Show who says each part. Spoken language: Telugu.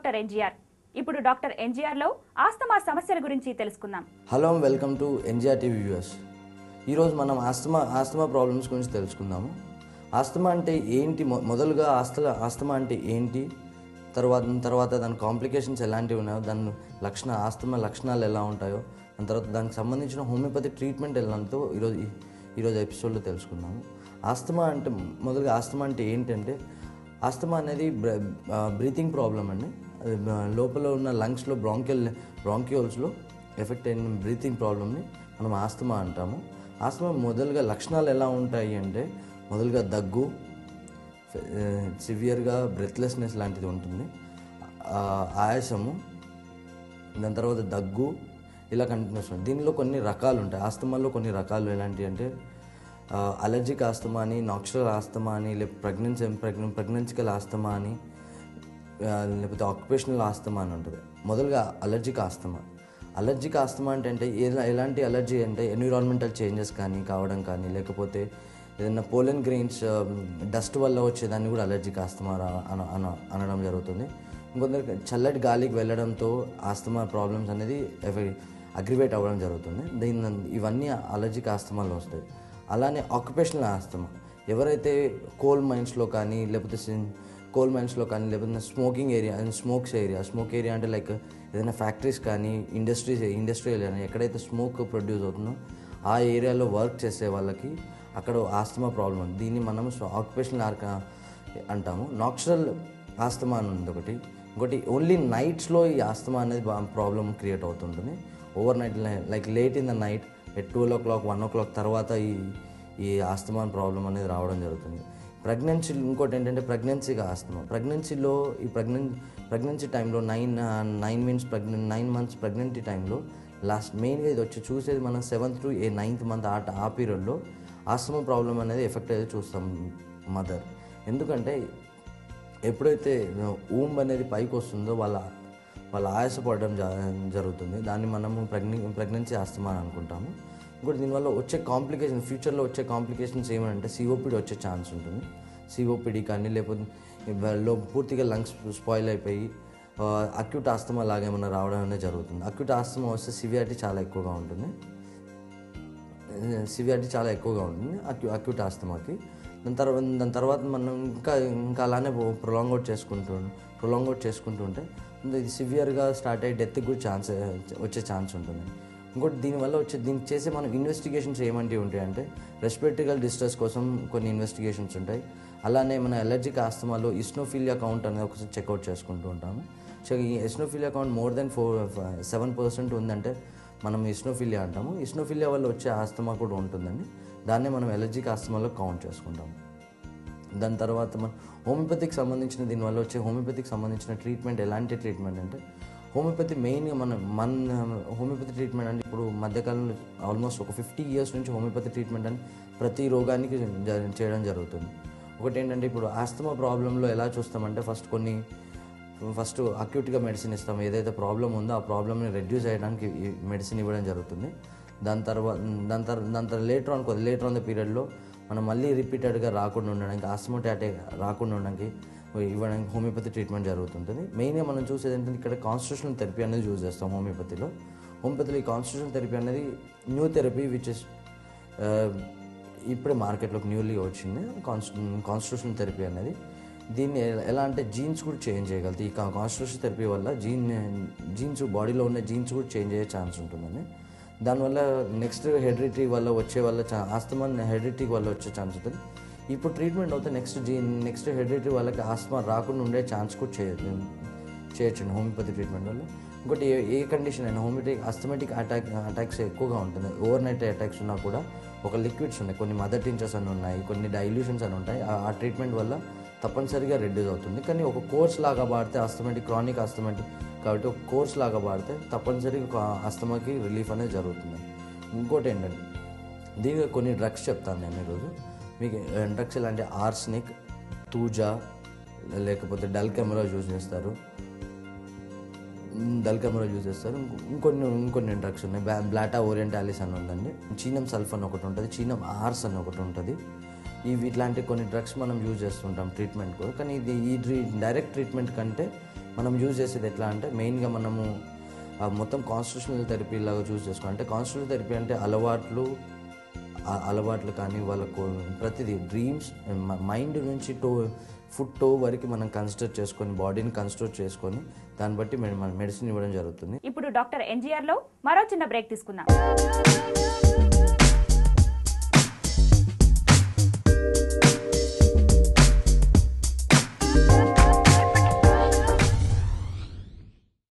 Speaker 1: Doctor NGR. ఇప్పుడు డాక్టర్ ఎన్జీఆర్లో ఆస్తమా సమస్యల గురించి తెలుసుకుందాం.
Speaker 2: Hello, welcome to NGR TV viewers. ఈరోజు మనం ఆస్తమా ప్రాబ్లమ్స్ గురించి తెలుసుకుందాము. ఆస్తమా అంటే ఏంటి, మొదలుగా ఆస్తమా అంటే ఏంటి, తర్వాత దాని కాంప్లికేషన్స్ ఎలాంటివి ఉన్నాయో, దాని ఆస్తమా లక్షణాలు ఎలా ఉంటాయో, దాని తర్వాత దానికి సంబంధించిన హోమియోపతి ట్రీట్మెంట్ ఎలాంటిదో ఈరోజు ఎపిసోడ్లో తెలుసుకుందాము. ఆస్తమా అంటే ఏంటంటే, ఆస్తమా అనేది బ్రీతింగ్ ప్రాబ్లం అండి. లోపల ఉన్న లంగ్స్లో బ్రాంక్యూల్స్లో ఎఫెక్ట్ అయిన బ్రీతింగ్ ప్రాబ్లమ్ని మనం ఆస్తమా అంటాము. ఆస్తమా మొదలుగా లక్షణాలు ఎలా ఉంటాయి అంటే, మొదలుగా దగ్గు, సివియర్గా బ్రెత్లెస్నెస్ లాంటిది ఉంటుంది, ఆయాసము, దాని తర్వాత దగ్గు, ఇలా కంటిన్యూస్ ఉంటుంది. దీనిలో కొన్ని రకాలు ఉంటాయి. ఆస్తమాలో కొన్ని రకాలు ఎలాంటివి అంటే అలర్జిక్ ఆస్తమా అని, నాక్చురల్ ఆస్తమా అని, లేకపోతే ప్రెగ్నెన్సికల్ ఆస్తమా అని, లేకపోతే ఆక్యుపేషనల్ ఆస్తమా అని ఉంటుంది. మొదలుగా అలర్జిక్ ఆస్తమా అంటే ఎలాంటి అలర్జీ అంటే ఎన్విరాన్మెంటల్ చేంజెస్ కావడం కానీ, లేకపోతే ఏదైనా పోలెన్ గ్రెయిన్స్ డస్ట్ వల్ల వచ్చేదాన్ని కూడా అలర్జిక్ ఆస్తమా అనడం జరుగుతుంది. ఇంకొందరికి చల్లటి గాలికి వెళ్ళడంతో ఆస్తమా ప్రాబ్లమ్స్ అనేది అగ్రివేట్ అవ్వడం జరుగుతుంది. ఇవన్నీ అలర్జిక్ ఆస్తమాలో వస్తాయి. అలానే ఆక్యుపేషనల్ ఆస్తమా, ఎవరైతే కోల్ మైన్స్లో కానీ లేకపోతే స్మోక్ ఏరియా అంటే లైక్ ఏదైనా ఫ్యాక్టరీస్ కానీ ఇండస్ట్రియల్ కానీ ఎక్కడైతే స్మోక్ ప్రొడ్యూస్ అవుతుందో ఆ ఏరియాలో వర్క్ చేసే వాళ్ళకి అక్కడ ఆస్తమా ప్రాబ్లం ఉంది. దీన్ని మనం ఆక్యుపేషనల్ అంటాము. నాక్చురల్ ఆస్తమా అని ఉంది ఇంకోటి ఓన్లీ నైట్స్లో ఈ ఆస్తమా అనేది ప్రాబ్లం క్రియేట్ అవుతుంటుంది. Over night, like late in the night at 12 o'clock 1 o'clock తర్వాత ఈ ఆస్తమా ప్రాబ్లం అనేది రావడం జరుగుతుంది. ఇంకోటి ఏంటంటే ప్రెగ్నెన్సీలో ప్రెగ్నెన్సీ టైంలో 9 months ప్రెగ్నెన్సీ టైంలో మెయిన్గా ఇది వచ్చి చూసేది మనం 7th to 9th month ఆ పీరియడ్లో ఆస్తమా ప్రాబ్లం అనేది ఎఫెక్ట్ అయితే చూస్తాం మదర్. ఎందుకంటే ఎప్పుడైతే ఊంబ్ అనేది పైకి వస్తుందో వాళ్ళ ఆయాసపడడం జరుగుతుంది. దాన్ని మనము ప్రెగ్నెన్సీ ఆస్తమా అని అనుకుంటాము. ఇంకోటి దీనివల్ల ఫ్యూచర్లో వచ్చే కాంప్లికేషన్స్ ఏమంటే సిఓపిడి వచ్చే ఛాన్స్ ఉంటుంది. సిఓపిడి కానీ, లేకపోతే పూర్తిగా లంగ్స్ స్పాయిల్ అయిపోయి అక్యూట్ ఆస్తమా లాగా ఏమైనా రావడం అనేది జరుగుతుంది. అక్యూట్ ఆస్తమా వస్తే సివియారిటీ చాలా ఎక్కువగా ఉంటుంది అక్యూట్ ఆస్తమాకి. దాని తర్వాత మనం ఇంకా అలానే ప్రొలాంగ్ చేసుకుంటూ ఉంటే ఇది సివియర్గా స్టార్ట్ అయ్యి డెత్కి కూడా వచ్చే ఛాన్స్ ఉంటుంది. ఇంకోటి దీనికి చేసే మనం ఇన్వెస్టిగేషన్స్ ఏమంటివి ఉంటాయంటే, రెస్పిరేటరీ డిస్ట్రెస్ కోసం కొన్ని ఇన్వెస్టిగేషన్స్ ఉంటాయి. అలానే మన అలర్జిక్ ఆస్తమాలో ఈస్నోఫిలియా కౌంట్ అనేది ఒకసారి చెక్అవుట్ చేసుకుంటూ ఉంటాము. ఈ ఈస్నోఫిలియా కౌంట్ మోర్ దెన్ 7% ఉందంటే మనం ఈస్నోఫిలియా అంటాము. ఈస్నోఫిలియా వల్ల వచ్చే ఆస్తమా కూడా ఉంటుందండి. దాన్నే మనం అలర్జిక్ ఆస్తమాలో కౌంట్ చేసుకుంటాము. దాని తర్వాత మనం హోమియోపతికి సంబంధించిన ట్రీట్మెంట్ ఎలాంటి ట్రీట్మెంట్ అంటే, హోమియోపతి మెయిన్గా హోమియోపతి ట్రీట్మెంట్ అంటే ఇప్పుడు మధ్యకాలంలో ఆల్మోస్ట్ ఒక 50 years నుంచి హోమియోపతి ట్రీట్మెంట్ అని ప్రతి రోగానికి చేయడం జరుగుతుంది. ఒకటి ఏంటంటే, ఇప్పుడు ఆస్తమా ప్రాబ్లంలో ఎలా చూస్తామంటే ఫస్ట్ అక్యూట్గా మెడిసిన్ ఇస్తాం. ఏదైతే ప్రాబ్లం ఉందో ఆ ప్రాబ్లమ్ని రెడ్యూస్ చేయడానికి మెడిసిన్ ఇవ్వడం జరుగుతుంది. దాని తర్వాత లేటర్ ఆన్ ద పీరియడ్లో మనం మళ్ళీ రిపీటెడ్గా రాకుండా ఉండడానికి, ఆస్తమా అటాక్ రాకుండా ఉండడానికి ఇవ్వడానికి హోమియోపతి ట్రీట్మెంట్ జరుగుతుంటుంది. మెయిన్గా మనం చూసేది ఏంటంటే, ఇక్కడ కాన్స్టిట్యూషనల్ థెరపీ అనేది యూజ్ చేస్తాం హోమియోపతిలో ఈ కాన్స్టిట్యూషనల్ థెరపీ అనేది న్యూ థెరపీ విచ్ ఇస్ ఇప్పుడే మార్కెట్లోకి న్యూలీ వచ్చింది. కాన్స్టిట్యూషనల్ థెరపీ అనేది దీన్ని ఎలా అంటే జీన్స్ కూడా చేంజ్ చేయగలుగుతాయి. ఈ కాన్స్టిట్యూషనల్ థెరపీ వల్ల జీన్స్ బాడీలో ఉన్న జీన్స్ కూడా చేంజ్ అయ్యే ఛాన్స్ ఉంటుందండి. దానివల్ల నెక్స్ట్ హెరిడిటరీ వల్ల ఆస్తమా హెరిడిటరీ వల్ల వచ్చే ఛాన్స్ ఉంటుంది. ఇప్పుడు ట్రీట్మెంట్ అవుతే నెక్స్ట్ హెరిడిటరీ వాళ్ళకి ఆస్తమా రాకుండా ఉండే ఛాన్స్ కూడా చేయొచ్చండి హోమియోపతి ట్రీట్మెంట్ వల్ల. ఇంకోటి ఏ కండిషన్ అయినా ఆస్థమాటిక్ అటాక్స్ ఎక్కువగా ఉంటుంది. ఓవర్ నైట్ అటాక్స్ ఉన్నా కూడా ఒక లిక్విడ్స్ ఉన్నాయి, కొన్ని మదర్ టించర్స్ అని ఉన్నాయి, కొన్ని డైల్యూషన్స్ అని ఉంటాయి. ఆ ట్రీట్మెంట్ వల్ల తప్పనిసరిగా రెడ్యూస్ అవుతుంది. కానీ ఒక కోర్స్ లాగా వాడితే క్రానిక్ ఆస్థమాటిక్ కాబట్టి ఒక కోర్స్ లాగా వాడితే తప్పనిసరిగా ఆస్తమాకి రిలీఫ్ అనేది జరుగుతుంది. ఇంకోటి ఏంటంటే, దీనికి కొన్ని డ్రగ్స్ చెప్తాను నేను ఈరోజు మీకు. డ్రగ్స్ ఎలాంటి ఆర్సెనిక్, తూజా, లేకపోతే డల్కెమెరా యూజ్ చేస్తారు. ఇంకొన్ని డ్రగ్స్ ఉన్నాయి. బ్లాటా ఓరియంటాలిస్ అని ఉందండి. చీనం సల్ఫ్ అని ఒకటి ఉంటుంది, చీనం ఆర్స్ అని ఒకటి ఉంటుంది. ఇట్లాంటి కొన్ని డ్రగ్స్ మనం యూజ్ చేస్తుంటాం ట్రీట్మెంట్ కూడా. కానీ ఈ డైరెక్ట్ ట్రీట్మెంట్ కంటే మనం యూజ్ చేసేది ఎట్లా అంటే మెయిన్గా మనము మొత్తం కాన్స్టిట్యూషనల్ థెరపీ లాగా చూస్ చేసుకోవాలి. అంటే కాన్స్టిట్యూషనల్ థెరపీ అంటే అలవాట్లు కానీ వాళ్ళకు ప్రతిదీ డ్రీమ్స్ మైండ్ నుంచి ఫుడ్ టో వరకు మనం కన్సిడర్ చేసుకొని బాడీని కన్సిడర్ చేసుకొని దాన్ని బట్టి మనం మెడిసిన్ ఇవ్వడం జరుగుతుంది.
Speaker 1: ఇప్పుడు డాక్టర్ ఎన్జీఆర్లో మరో చిన్న బ్రేక్ తీసుకుందాం.